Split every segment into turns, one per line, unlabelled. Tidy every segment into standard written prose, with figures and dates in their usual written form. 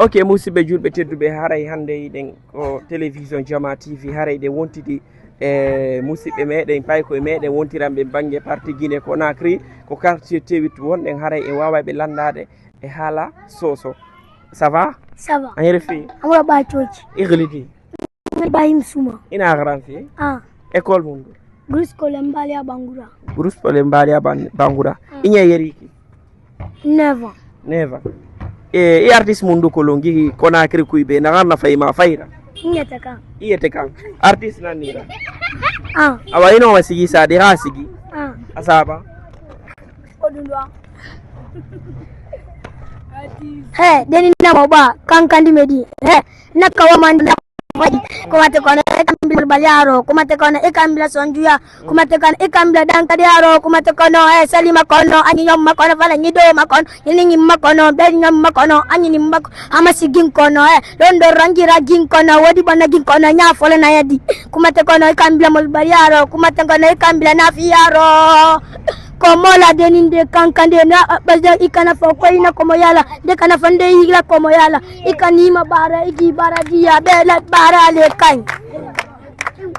ok musidɓe julɓe tedduɓe haray hannde ɗen ko télévision Jama TV haray ɗe wontidi musidɓe meɗen pay koye meɗen wontiranɓe banggue parti Guinée Conakry ko quartier Tewit wonɗen haray e wawaɓe landade e haala soso ça va
a yere fi amra ba coci
igliti
bayim suma
ina garan fi école mundu
Gruskole Mbalia Bangura
Gruskole Mbalia Bangura inya yeriki neva e artiste mundu ko longi Conakry kuybe na garna fayma fayra iyete kan artiste nanira awa ino wasigi sa de hasigi asaba
odundwa deni na moba kankandi medi nakawa manda kumate kono ekambila baliaro kumate kono ekambila sonjuya kumate kono ekambila dankadiaro kumate kono salima kono anyom makono fala nyido makono yiningi makono benyom makono anyini makono amasigin kono londo rangira gin kono wodi bana gin kono nya fole na yadi kumate kono ekambila mol baliaro kumate kono ekambila nafiaro komola deninde kankande na bazda ikana foko ina komoyala de kana fande igla komoyala ikanima bara igi bara dia bela bara le kan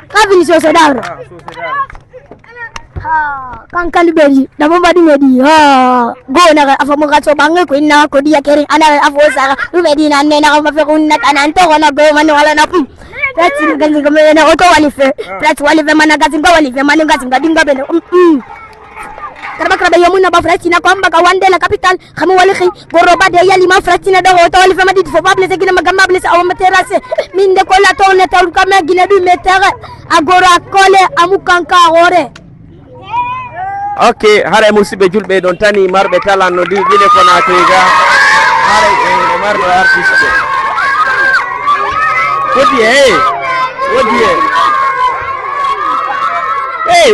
kavini so daro kankandi beri da bomba di medi go na afamu gato bange ko ina ko dia kere ana afosa lu medina ne na ma fe kunna kana to na go man wala na Plati ganzi ngome na oto walife plati walife mana gazi ngo walife mani gazi ngadinga bele Karaba yamuna ba fratina kwamba ka wande la capital khamu walikhi goroba de yali ma fratina da hoto wali fama dit fo bable se gina magamba ble sa awama terrasse min de ko la tonne taw kama gina du metere agora kole amukanka gore
ok hare musibe julbe don tani marbe talan no di Guinée Conakry ga hare e marbe artiste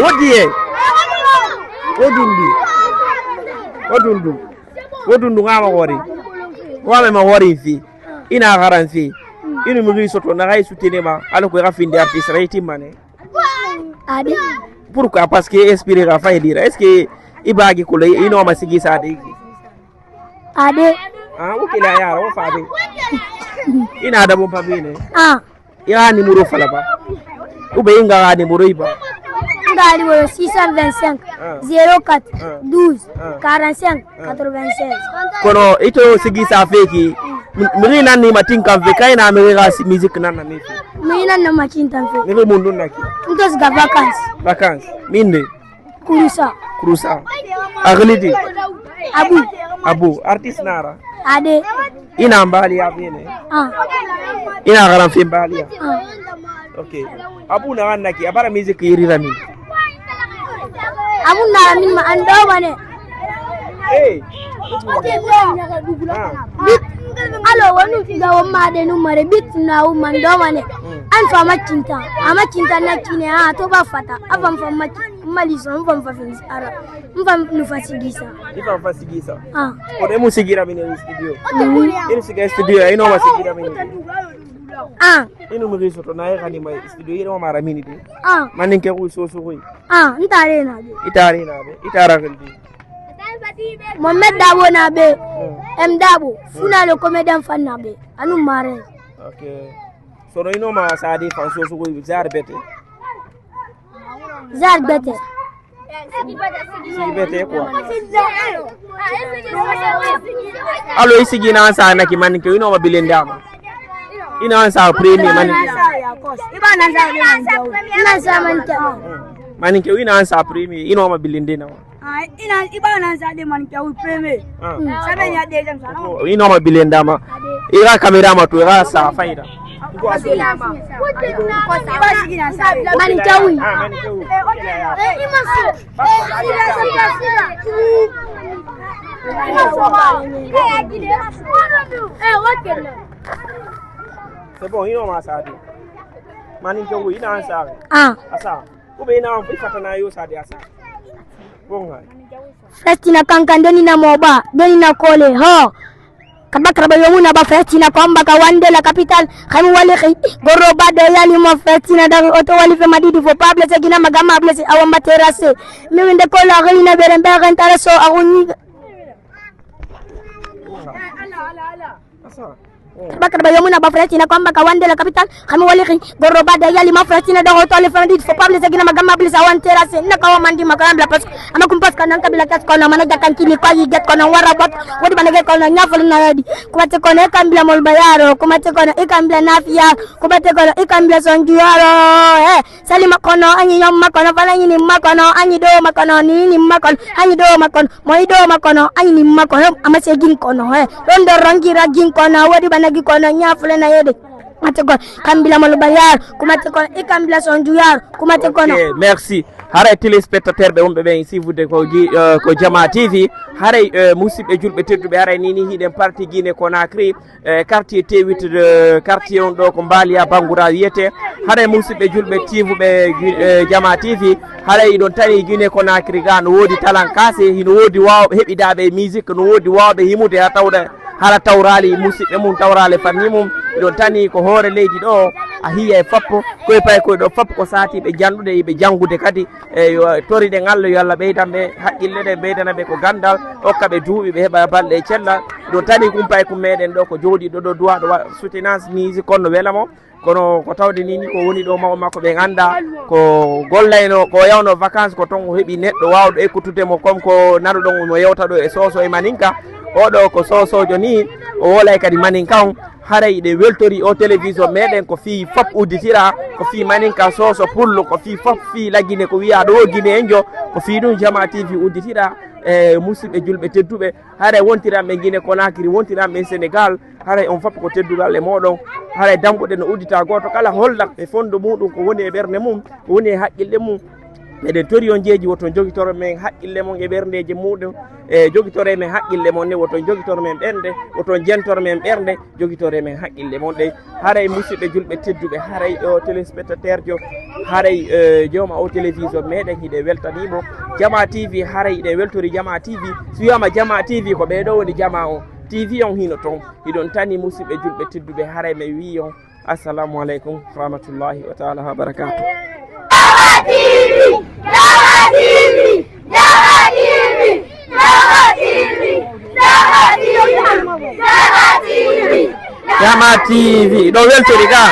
wodi Odundu ngama wori wame ma wori fi ina garan fi inu mi soto na gai soutenir ma ala ko rafinde artiste reti mané
adi
pourquoi parce que inspiré ga fay dire est-ce que ibagi ko lay ino ma sigi sa de
adi
ukila ya ro fa de ina da bon pamine ya ni muro fala ba ube inga ga ni muro iba
Ngali 625 04 12 45 96
kono ito sigi sa feki mi nan ni matin kan fe kay na mi ga musique nan na mi
nan na matin tan fe
mi mundu naki
ntos ga
vacances minde kurusa aglidi abu artiste nara
ade
ina mbali ya bene ina garan fi mbali ya okay abu na naki abara musique yirira mi
amun na min ma ando bane bit alo wonu da wamma de numare bit na o mando bane an fa macinta na kine to ba fata afam fa mali so mfam fa fin ara mfam nu fasigisa
ko de musigira bine studio ini siga studio ino masigira bine ino mi soto na yani ma studio ino mara mini de manin ke ko so
ntare na be
itara galdi
Mohamed Dabo na be Dabo funa le comédien fan na be anu mare
okay so no ino ma sadi fan so zar bete quoi allo isigi na sa na ki manin ke ino ma bilendama ina sa premier manin manin ke ina sa premier ino ma bilende na
ina ibana sa de manin ke premier saben ya de jam sa
ino ma bilendama ira camera ma to ira sa faida c'est bon ino ma sa de manin ke ina sa asa ube ina fatana yo sa de asa bonga
festina kankandeni na moba deni na kole ho kabakra yomuna ba festina kwamba ka wande la capital khamu wali goroba de yali mo festina da auto wali fe madidi fo pable se gina magama blesse awa materase mi winde ko la gina berembe gantara so aguni
asa
bakar ba yomuna ba Palestina ko mbaka wande la capital khami wali khi gorro ba da yali ma Palestina do to le frandi fo pable segina magama blis awan terrasse na kawa mandi makam la pas ama kum pas kanan kabila kas ko na mana jakan kili ko yi get ko na wara bot wodi banage ko na nyafal na yadi ko mate ko ne kambila mol bayaro ko mate ko na ikambila nafia ko mate ko na ikambila sonjuaro salima ko no anyi nyam makono fala ni makono anyi do makono ni makono anyi do makono moy do makono anyi ni makono ama segin ko no rondo rangira gin ko na wodi banage ko na nyafale na yede mate ko kambila mol bayar ko mate ko ikambila sonjuaro ko mate ko no
merci haray téléspectateur ɓe wonɓe ɓen sifude ko Jama TV haray musidɓe julɓe tedduɓe haray nini hiɗen parti Guinée Conakry quartier T8 quartier on ɗo ko Mbaliya Bangoura wiyete haray musidɓe julɓe tifuɓe Jama TV haray ɗon tani Guinée Conakry ga no woodi talankase hino woodi wawɓe heɓidaɓe musique no woodi wawɓe himude ha tawɗa hala tawrali musidɓe mum tawrale fanni mum ɗon tani ko hoore leydi ɗo a hiya e foppo koye pay koye ɗo foppo ko satiɓe janɗude yiɓe janggude kadi toriɗen Allah yo Allah ɓeydanɓe haqqille ɗe ɓeydanaɓe ko gandal hokkaɓe duuɓi ɓe heeɓa balɗe e cella ɗon tani kumpay ko meɗen ɗo ko jooɗiɗo ɗo duwaɗo soutenance musique konno welamo kono ko tawde nini ko woni ɗo mawo makko ɓe ganda ko gollayno ko yawno vacance ko ton o heeɓi neɗɗo wawɗo ekkutudemo comme ko nanuɗon mo yewta ɗo e soso e maninka oɗo ko sosojo ni o wolay kadi maninka on haray ɗe weltori o télévision meɗen ko fi fop udditira ko fi maninka soso pullo ko fi fop fi laggine ko wiya ɗo Guinée en jo ko fi ɗum Jama TV udditira e musidɓe julɓe tedduɓe haray wontiranɓe Guinée Conakry wontiranɓe Sénégal haray on fop ko teddugal e moɗon haray damɓuɗe no uddita goto kala holda e fondo muɗum ko woni e ɓerde mum ko woni e haqqille mum meɗen tori on jeeji woton jogitoro men haqqille mon e ɓerdeje muɗum e jogitore men haqqille mon ne woton jogitoro men ɓernde woton jentoro men ɓernde jogitore men haqqille mon ɗe haray musidɓe julɓe tedduɓe haray o téléspectateur jo haray jewma o télévision meɗen hiɗe weltanimo Jama TV haray hiɗe weltori Jama TV so wiyama Jama TV ko ɓeɗo woni Jama o TV on hino ton hiɗon tani musidɓe julɓe tedduɓe haray mi wi on assalamu aleykum rahmatullahi wa taala wa barakatuh. Jama TV ɗo weltori ga